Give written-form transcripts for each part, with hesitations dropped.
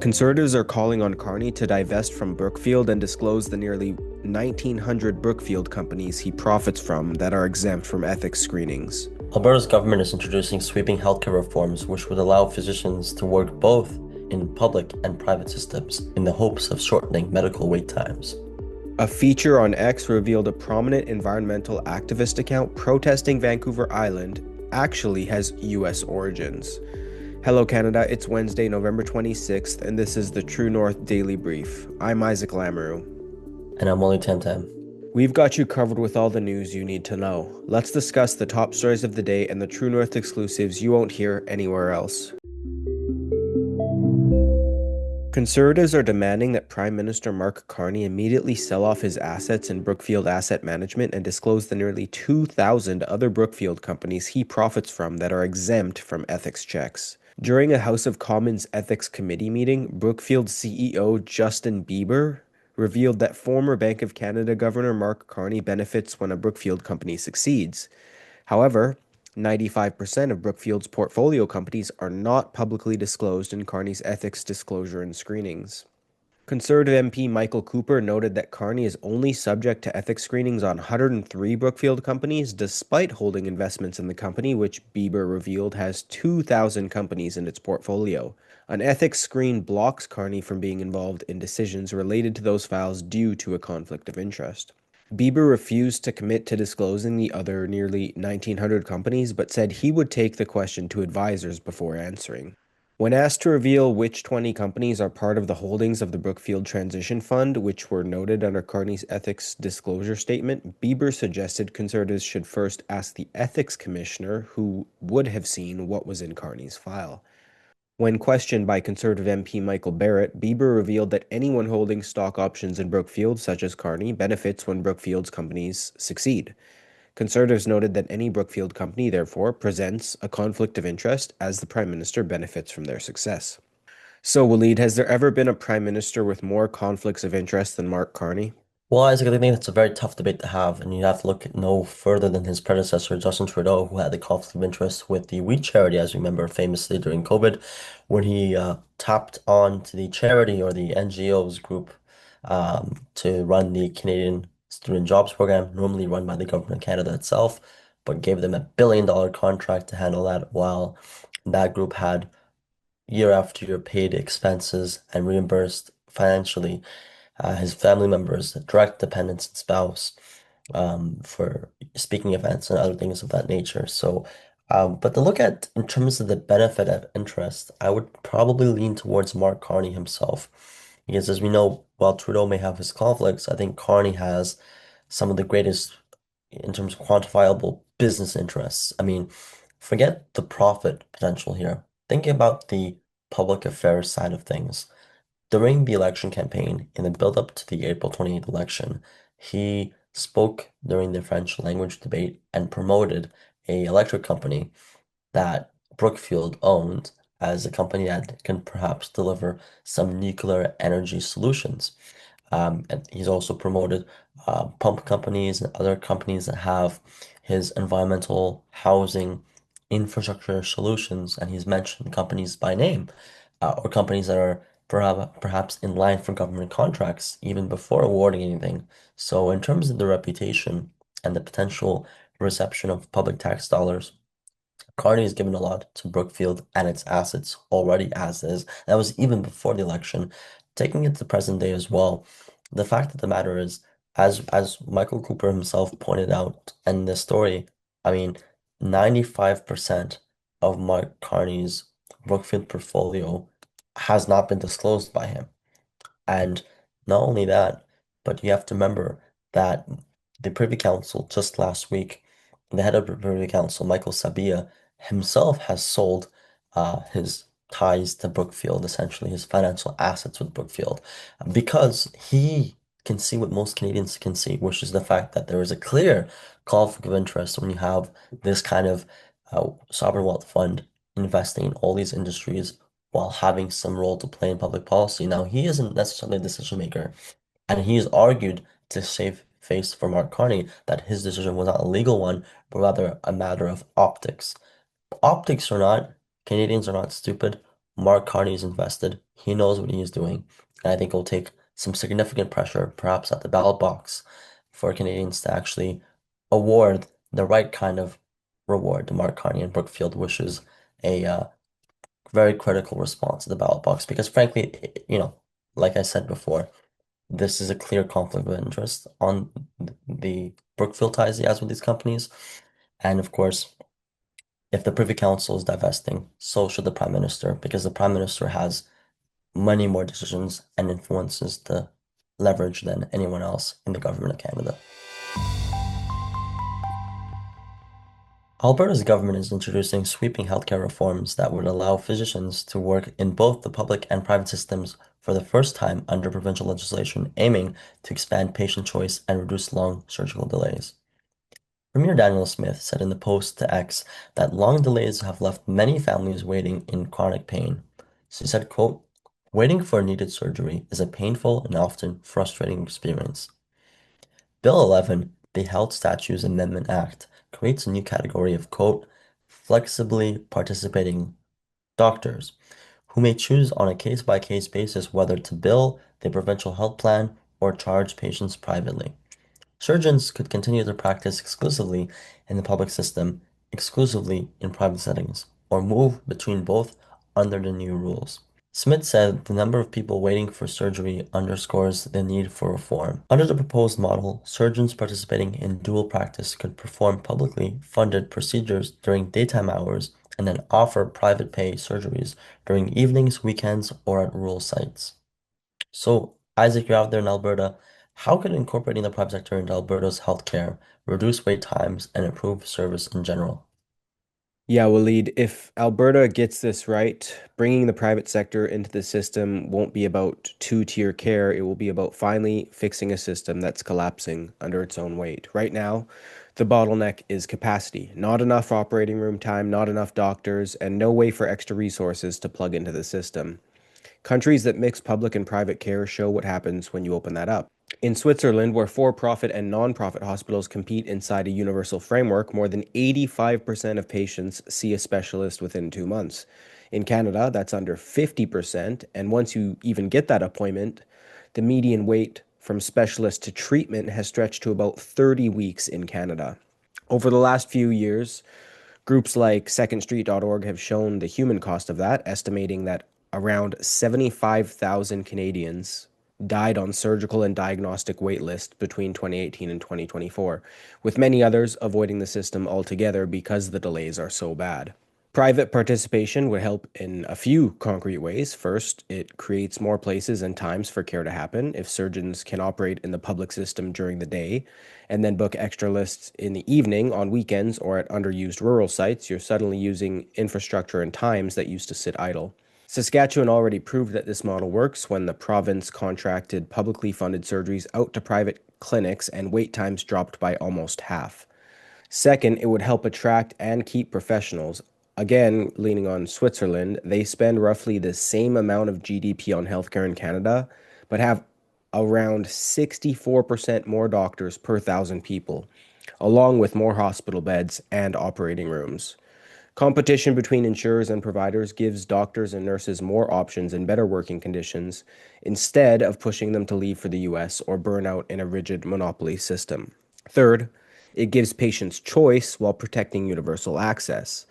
Conservatives are calling on Carney to divest from Brookfield and disclose the nearly 1,900 Brookfield companies he profits from that are exempt from ethics screenings. Alberta's government is introducing sweeping healthcare reforms which would allow physicians to work both in public and private systems in the hopes of shortening medical wait times. A feature on X revealed a prominent environmental activist account protesting Vancouver Island actually has US origins. Hello Canada, it's Wednesday, November 26th, and this is the True North Daily Brief. I'm Isaac Lamoureux. And I'm Walid Tamtam. We've got you covered with all the news you need to know. Let's discuss the top stories of the day and the True North exclusives you won't hear anywhere else. Conservatives are demanding that Prime Minister Mark Carney immediately sell off his assets in Brookfield Asset Management and disclose the nearly 2,000 other Brookfield companies he profits from that are exempt from ethics checks. During a House of Commons Ethics Committee meeting, Brookfield CEO Justin Bieber revealed that former Bank of Canada Governor Mark Carney benefits when a Brookfield company succeeds. However, 95% of Brookfield's portfolio companies are not publicly disclosed in Carney's ethics disclosure and screenings. Conservative MP Michael Cooper noted that Carney is only subject to ethics screenings on 103 Brookfield companies, despite holding investments in the company, which Bieber revealed has 2,000 companies in its portfolio. An ethics screen blocks Carney from being involved in decisions related to those files due to a conflict of interest. Bieber refused to commit to disclosing the other nearly 1,900 companies, but said he would take the question to advisors before answering. When asked to reveal which 20 companies are part of the holdings of the Brookfield Transition Fund, which were noted under Carney's ethics disclosure statement, Bieber suggested Conservatives should first ask the ethics commissioner, who would have seen what was in Carney's file. When questioned by Conservative MP Michael Barrett, Bieber revealed that anyone holding stock options in Brookfield, such as Carney, benefits when Brookfield's companies succeed. Conservatives noted that any Brookfield company, therefore, presents a conflict of interest as the Prime Minister benefits from their success. So, Walid, has there ever been a Prime Minister with more conflicts of interest than Mark Carney? Well, Isaac, I think it's a very tough debate to have, and you have to look no further than his predecessor, Justin Trudeau, who had the conflict of interest with the wheat charity, as we remember famously during COVID, when he tapped on to the charity or the NGOs group to run the Canadian Student Jobs Program, normally run by the government of Canada itself, but gave them a $1 billion contract to handle that while that group had year after year paid expenses and reimbursed financially his family members, direct dependents and spouse, for speaking events and other things of that nature. So, but to look at in terms of the benefit of interest, I would probably lean towards Mark Carney himself. Because as we know, while Trudeau may have his conflicts, I think Carney has some of the greatest in terms of quantifiable business interests. I mean, forget the profit potential here. Think about the public affairs side of things. During the election campaign, in the build-up to the April 28th election, he spoke during the French language debate and promoted a electric company that Brookfield owned as a company that can perhaps deliver some nuclear energy solutions. And he's also promoted pump companies and other companies that have his environmental housing infrastructure solutions, and he's mentioned companies by name, or companies that are perhaps in line for government contracts even before awarding anything. So in terms of the reputation and the potential reception of public tax dollars, Carney has given a lot to Brookfield and its assets already as is. That was even before the election. Taking it to present day as well, the fact of the matter is, as Michael Cooper himself pointed out in this story, I mean, 95% of Mark Carney's Brookfield portfolio has not been disclosed by him. And not only that, but you have to remember that the Privy Council just last week, the head of the Privy Council, Michael Sabia, himself has sold his ties to Brookfield, essentially his financial assets with Brookfield, because he can see what most Canadians can see, which is the fact that there is a clear conflict of interest when you have this kind of sovereign wealth fund investing in all these industries while having some role to play in public policy. Now, he isn't necessarily a decision maker, and he's argued to save face for Mark Carney that his decision was not a legal one, but rather a matter of optics. Optics or not, Canadians are not stupid. Mark Carney is invested. He knows what he is doing. And I think it will take some significant pressure, perhaps at the ballot box, for Canadians to actually award the right kind of reward to Mark Carney and Brookfield, which is a very critical response to the ballot box. Because frankly, like I said before, this is a clear conflict of interest on the Brookfield ties he has with these companies. And of course, if the Privy Council is divesting, so should the Prime Minister, because the Prime Minister has many more decisions and influences to leverage than anyone else in the government of Canada. Alberta's government is introducing sweeping healthcare reforms that would allow physicians to work in both the public and private systems for the first time under provincial legislation, aiming to expand patient choice and reduce long surgical delays. Premier Daniel Smith said in the post to X that long delays have left many families waiting in chronic pain. She said, quote, "Waiting for needed surgery is a painful and often frustrating experience." Bill 11, the Health Statutes Amendment Act, creates a new category of, quote, "flexibly participating doctors," who may choose on a case-by-case basis whether to bill the provincial health plan or charge patients privately. Surgeons could continue their practice exclusively in the public system, exclusively in private settings, or move between both under the new rules. Smith said the number of people waiting for surgery underscores the need for reform. Under the proposed model, surgeons participating in dual practice could perform publicly funded procedures during daytime hours and then offer private pay surgeries during evenings, weekends, or at rural sites. So, Isaac, you're out there in Alberta. How could incorporating the private sector into Alberta's healthcare reduce wait times and improve service in general? Yeah, Walid, if Alberta gets this right, bringing the private sector into the system won't be about two-tier care. It will be about finally fixing a system that's collapsing under its own weight. Right now, the bottleneck is capacity. Not enough operating room time, not enough doctors, and no way for extra resources to plug into the system. Countries that mix public and private care show what happens when you open that up. In Switzerland, where for profit and non profit hospitals compete inside a universal framework, more than 85% of patients see a specialist within 2 months. In Canada, that's under 50%, and once you even get that appointment, the median wait from specialist to treatment has stretched to about 30 weeks in Canada. Over the last few years, groups like secondstreet.org have shown the human cost of that, estimating that around 75,000 Canadians died on surgical and diagnostic wait lists between 2018 and 2024, with many others avoiding the system altogether because the delays are so bad. Private participation would help in a few concrete ways. First, it creates more places and times for care to happen. If surgeons can operate in the public system during the day and then book extra lists in the evening, on weekends, or at underused rural sites, you're suddenly using infrastructure and times that used to sit idle. Saskatchewan already proved that this model works when the province contracted publicly funded surgeries out to private clinics and wait times dropped by almost half. Second, it would help attract and keep professionals. Again, leaning on Switzerland, they spend roughly the same amount of GDP on healthcare in Canada, but have around 64% more doctors per thousand people, along with more hospital beds and operating rooms. Competition between insurers and providers gives doctors and nurses more options and better working conditions instead of pushing them to leave for the US or burn out in a rigid monopoly system. Third, it gives patients choice while protecting universal access.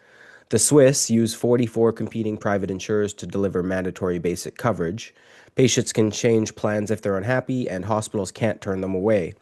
The Swiss use 44 competing private insurers to deliver mandatory basic coverage. Patients can change plans if they're unhappy, and hospitals can't turn them away.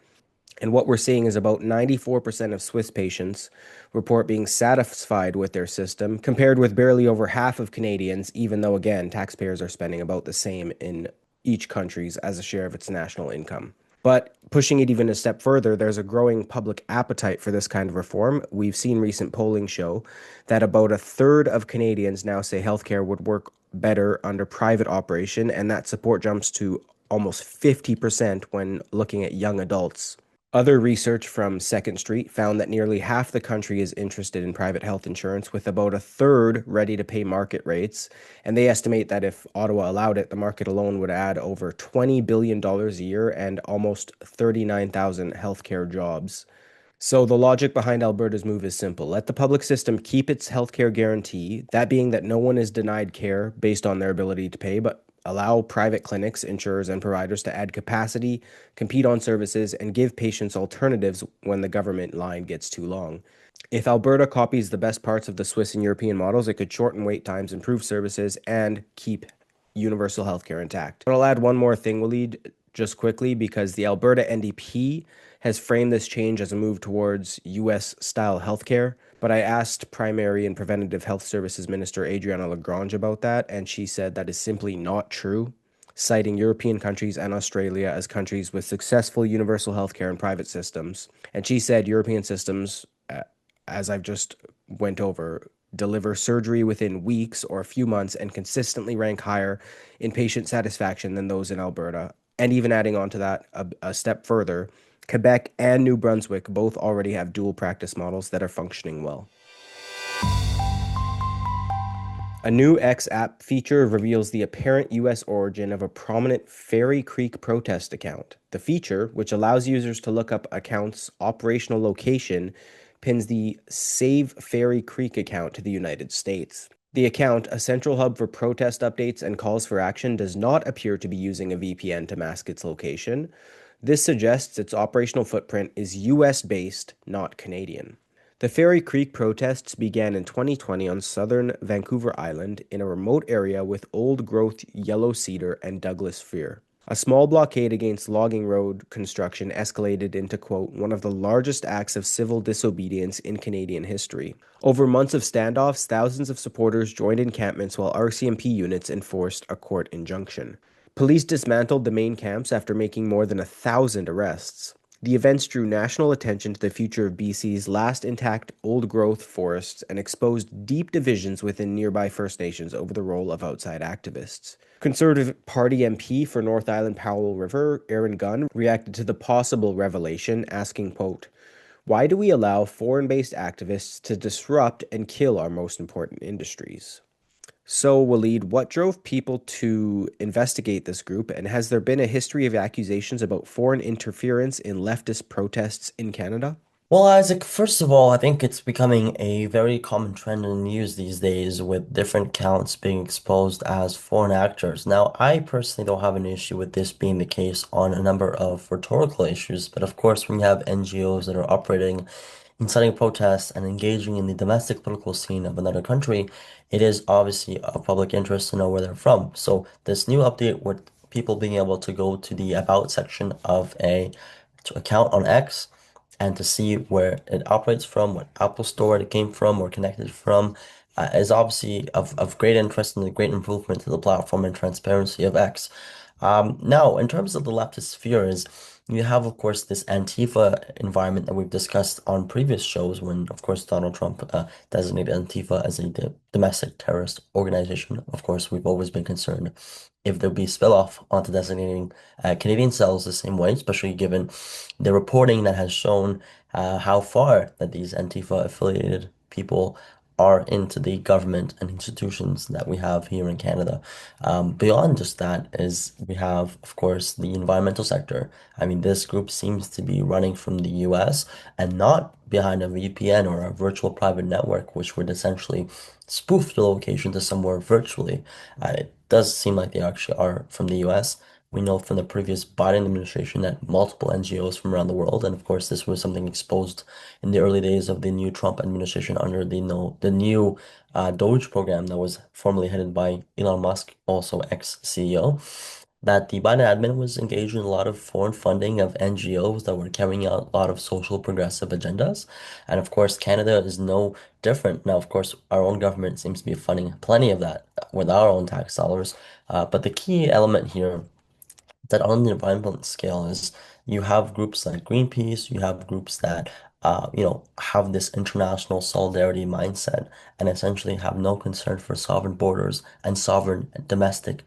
And what we're seeing is about 94% of Swiss patients report being satisfied with their system, compared with barely over half of Canadians, even though, again, taxpayers are spending about the same in each country's as a share of its national income. But pushing it even a step further, there's a growing public appetite for this kind of reform. We've seen recent polling show that about a third of Canadians now say healthcare would work better under private operation, and that support jumps to almost 50% when looking at young adults. Other research from Second Street found that nearly half the country is interested in private health insurance, with about a third ready to pay market rates. And they estimate that if Ottawa allowed it, the market alone would add over $20 billion a year and almost 39,000 healthcare jobs. So the logic behind Alberta's move is simple. Let the public system keep its healthcare guarantee, that being that no one is denied care based on their ability to pay, but allow private clinics, insurers, and providers to add capacity, compete on services, and give patients alternatives when the government line gets too long. If Alberta copies the best parts of the Swiss and European models, it could shorten wait times, improve services, and keep universal healthcare intact. I'll add one more thing, Walid, just quickly, because the Alberta NDP has framed this change as a move towards US style healthcare. But I asked Primary and Preventative Health Services Minister Adriana Lagrange about that, and she said that is simply not true, citing European countries and Australia as countries with successful universal healthcare and private systems. And she said European systems, as I've just went over, deliver surgery within weeks or a few months and consistently rank higher in patient satisfaction than those in Alberta. And even adding on to that a step further, Quebec and New Brunswick both already have dual practice models that are functioning well. A new X app feature reveals the apparent US origin of a prominent Fairy Creek protest account. The feature, which allows users to look up accounts' operational location, pins the Save Fairy Creek account to the United States. The account, a central hub for protest updates and calls for action, does not appear to be using a VPN to mask its location. This suggests its operational footprint is US based, not Canadian. The Fairy Creek protests began in 2020 on southern Vancouver Island in a remote area with old growth yellow cedar and Douglas fir. A small blockade against logging road construction escalated into, quote, one of the largest acts of civil disobedience in Canadian history. Over months of standoffs, thousands of supporters joined encampments while RCMP units enforced a court injunction. Police dismantled the main camps after making more than 1,000 arrests. The events drew national attention to the future of BC's last intact old-growth forests and exposed deep divisions within nearby First Nations over the role of outside activists. Conservative Party MP for North Island Powell River, Aaron Gunn, reacted to the possible revelation, asking, quote, "Why do we allow foreign-based activists to disrupt and kill our most important industries?" So, Walid, what drove people to investigate this group, and has there been a history of accusations about foreign interference in leftist protests in Canada? Well, Isaac, first of all, I think it's becoming a very common trend in the news these days with different accounts being exposed as foreign actors. Now, I personally don't have an issue with this being the case on a number of rhetorical issues, but of course, when you have NGOs that are operating, inciting protests, and engaging in the domestic political scene of another country, it is obviously of public interest to know where they're from. So, this new update with people being able to go to the About section of a account on X and to see where it operates from, what Apple Store it came from or connected from, is obviously of great interest and a great improvement to the platform and transparency of X. Now, in terms of the leftist sphere, is you have, of course, this Antifa environment that we've discussed on previous shows when, of course, Donald Trump designated Antifa as a domestic terrorist organization. Of course, we've always been concerned if there'll be spill-off onto designating Canadian cells the same way, especially given the reporting that has shown how far that these Antifa-affiliated people are into the government and institutions that we have here in Canada. Beyond just that is we have, of course, the environmental sector. I mean, this group seems to be running from the US and not behind a VPN or a virtual private network, which would essentially spoof the location to somewhere virtually. It does seem like they actually are from the US. We know from the previous Biden administration that multiple NGOs from around the world, and of course, this was something exposed in the early days of the new Trump administration under the new Doge program that was formerly headed by Elon Musk, also ex-CEO, that the Biden admin was engaged in a lot of foreign funding of NGOs that were carrying out a lot of social progressive agendas. And of course, Canada is no different. Now, of course, our own government seems to be funding plenty of that with our own tax dollars. But the key element here that on the environmental scale is you have groups like Greenpeace, you have groups that have this international solidarity mindset and essentially have no concern for sovereign borders and sovereign domestic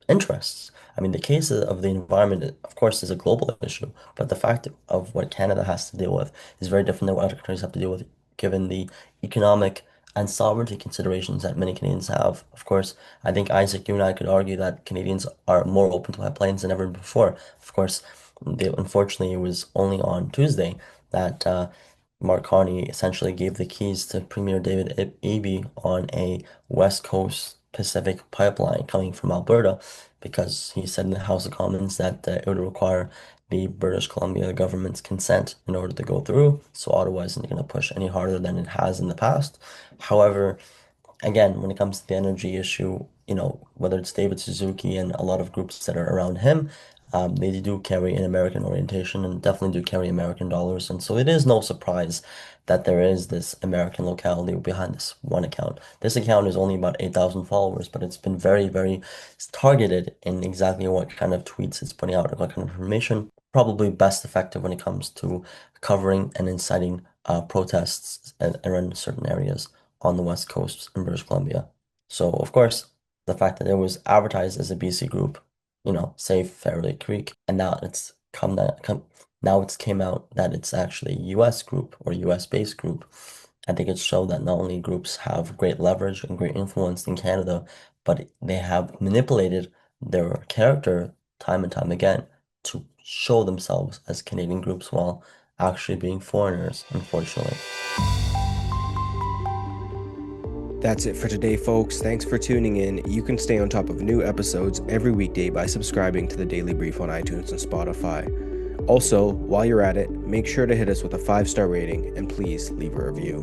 interests. I mean, the case of the environment, of course, is a global issue, but the fact of what Canada has to deal with is very different than what other countries have to deal with, given the economic and sovereignty considerations that many Canadians have. Of course, I think Isaac, you and I could argue that Canadians are more open to planes than ever before. Of course, unfortunately, it was only on Tuesday that Mark Carney essentially gave the keys to Premier David Eby on a West Coast Pacific pipeline coming from Alberta because he said in the House of Commons that it would require the British Columbia government's consent in order to go through. So Ottawa isn't going to push any harder than it has in the past. However, again, when it comes to the energy issue, whether it's David Suzuki and a lot of groups that are around him, they do carry an American orientation and definitely do carry American dollars. And so it is no surprise that there is this American locality behind this one account. This account is only about 8,000 followers, but it's been very, very targeted in exactly what kind of tweets it's putting out and what kind of information. Probably best effective when it comes to covering and inciting protests around certain areas on the West Coast in British Columbia. So, of course, the fact that it was advertised as a BC group, Save Fairley Creek, and now it's came out that it's actually a US group or US based group. I think it showed that not only groups have great leverage and great influence in Canada, but they have manipulated their character time and time again to show themselves as Canadian groups while actually being foreigners, unfortunately. That's it for today, folks. Thanks for tuning in. You can stay on top of new episodes every weekday by subscribing to the Daily Brief on iTunes and Spotify. Also, while you're at it, make sure to hit us with a 5-star rating and please leave a review.